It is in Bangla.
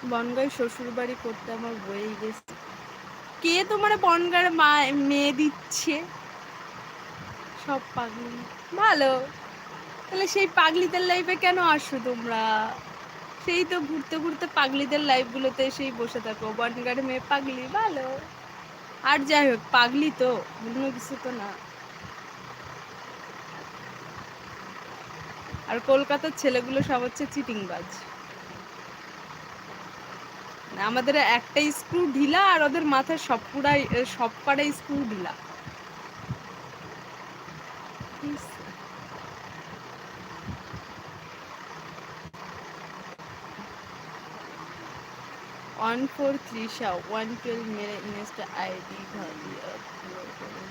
বনগাঁয় শ্বশুর বাড়ি করতে আমার বয়েই গেছে। কে তোমার বনগাঁর মেয়ে দিচ্ছে? সব পাগলি। ভালো, তাহলে সেই পাগলিদের লাইফে কেন আসো তোমরা? সেই তো ঘুরতে ঘুরতে পাগলিদের লাইফ গুলোতে সেই বসে থাকো। বনগাঁর মেয়ে পাগলি, ভালো। আর যাই হোক, পাগলি তো, অন্য কিছু তো না। আর কলকাতার ছেলেগুলো সব হচ্ছে চিটিংবাজ। আমাদের একটা স্ক্রু ঢিলা আর ওদের মাথায় সব কটাই স্ক্রু ঢিলা। 143 112 मेरा इंस्टा आईडी भाभी अपलोड करो।